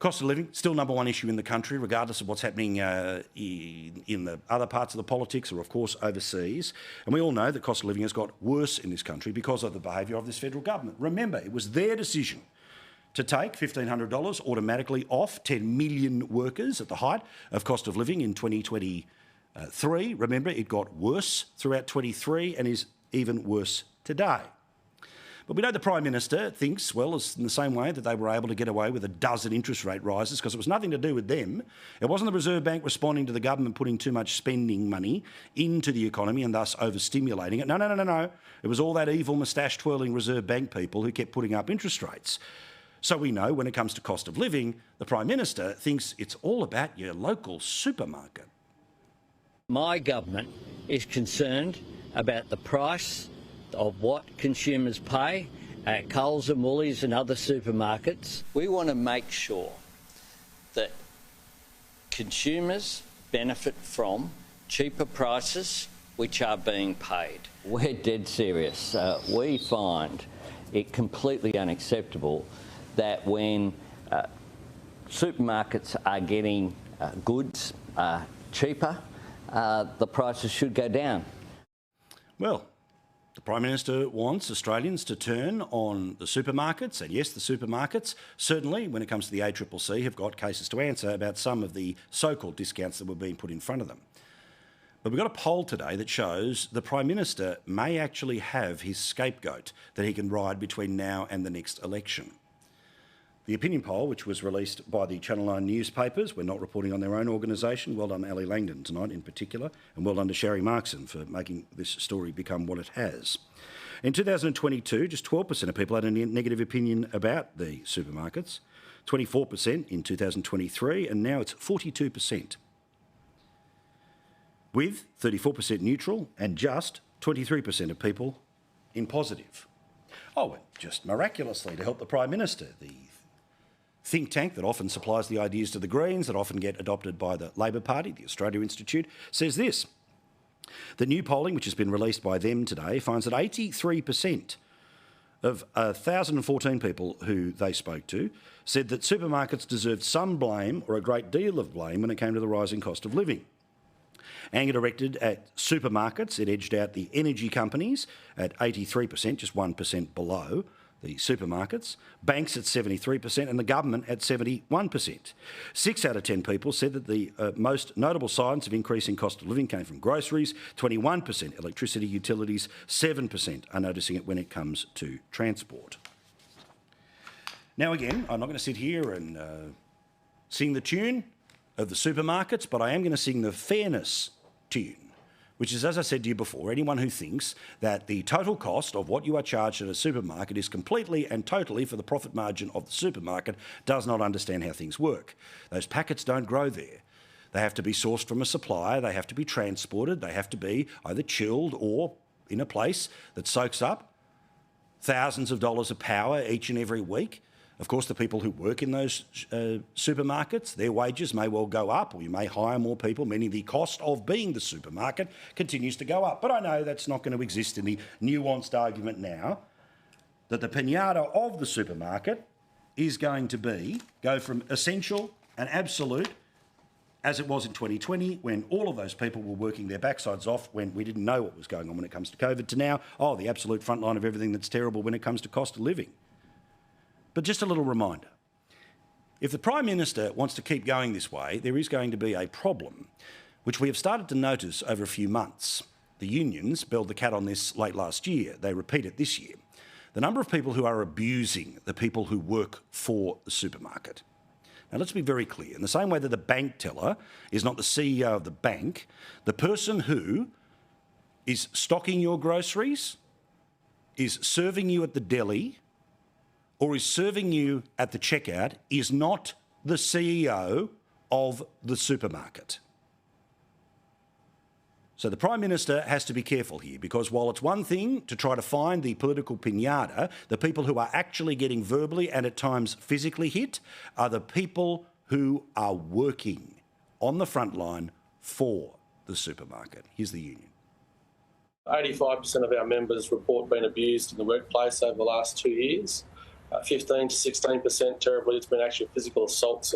Cost of living, still number one issue in the country, regardless of what's happening in the other parts of the politics or, of course, overseas. And we all know that cost of living has got worse in this country because of the behaviour of this federal government. Remember, it was their decision to take $1,500 automatically off 10 million workers at the height of cost of living in 2023. Remember, it got worse throughout 23 and is even worse today. But we know the Prime Minister thinks, well, it's in the same way that they were able to get away with a dozen interest rate rises because it was nothing to do with them. It wasn't the Reserve Bank responding to the government putting too much spending money into the economy and thus overstimulating it. No. It was all that evil moustache-twirling Reserve Bank people who kept putting up interest rates. So we know when it comes to cost of living, the Prime Minister thinks it's all about your local supermarket. My government is concerned about the price of what consumers pay at Coles and Woolies and other supermarkets. We want to make sure that consumers benefit from cheaper prices which are being paid. We're dead serious. We find it completely unacceptable that when supermarkets are getting goods cheaper, the prices should go down. Well, the Prime Minister wants Australians to turn on the supermarkets, and yes, the supermarkets, certainly when it comes to the ACCC, have got cases to answer about some of the so-called discounts that were being put in front of them. But we've got a poll today that shows the Prime Minister may actually have his scapegoat that he can ride between now and the next election. The opinion poll, which was released by the Channel 9 newspapers, we're not reporting on their own organisation. Well done, Ali Langdon, tonight in particular, and well done to Sherry Markson for making this story become what it has. In 2022, just 12% of people had a negative opinion about the supermarkets, 24% in 2023, and now it's 42%, with 34% neutral and just 23% of people in positive. Oh, and just miraculously, to help the Prime Minister, the think tank that often supplies the ideas to the Greens, that often get adopted by the Labor Party, the Australia Institute, says this. The new polling, which has been released by them today, finds that 83% of 1,014 people who they spoke to said that supermarkets deserved some blame or a great deal of blame when it came to the rising cost of living. Anger directed at supermarkets, it edged out the energy companies at 83%, just 1% below the supermarkets, banks at 73% and the government at 71%. 6 out of 10 people said that the most notable signs of increasing cost of living came from groceries, 21% electricity, utilities, 7% are noticing it when it comes to transport. Now again, I'm not going to sit here and sing the tune of the supermarkets, but I am going to sing the fairness tune, which is, as I said to you before, anyone who thinks that the total cost of what you are charged at a supermarket is completely and totally for the profit margin of the supermarket does not understand how things work. Those packets don't grow there. They have to be sourced from a supplier, they have to be transported, they have to be either chilled or in a place that soaks up thousands of dollars of power each and every week. Of course, the people who work in those supermarkets, their wages may well go up, or you may hire more people, meaning the cost of being the supermarket continues to go up. But I know that's not going to exist in the nuanced argument now that the pinata of the supermarket is going to go from essential and absolute, as it was in 2020, when all of those people were working their backsides off when we didn't know what was going on when it comes to COVID, to now, the absolute front line of everything that's terrible when it comes to cost of living. But just a little reminder, if the Prime Minister wants to keep going this way, there is going to be a problem, which we have started to notice over a few months. The unions belled the cat on this late last year. They repeat it this year. The number of people who are abusing the people who work for the supermarket. Now, let's be very clear. In the same way that the bank teller is not the CEO of the bank, the person who is stocking your groceries, is serving you at the deli, or is serving you at the checkout is not the CEO of the supermarket. So the Prime Minister has to be careful here, because while it's one thing to try to find the political piñata, the people who are actually getting verbally and at times physically hit are the people who are working on the front line for the supermarket. Here's the union. 85% of our members report being abused in the workplace over the last 2 years. 15 to 16%. Terribly, it's been actually physical assaults.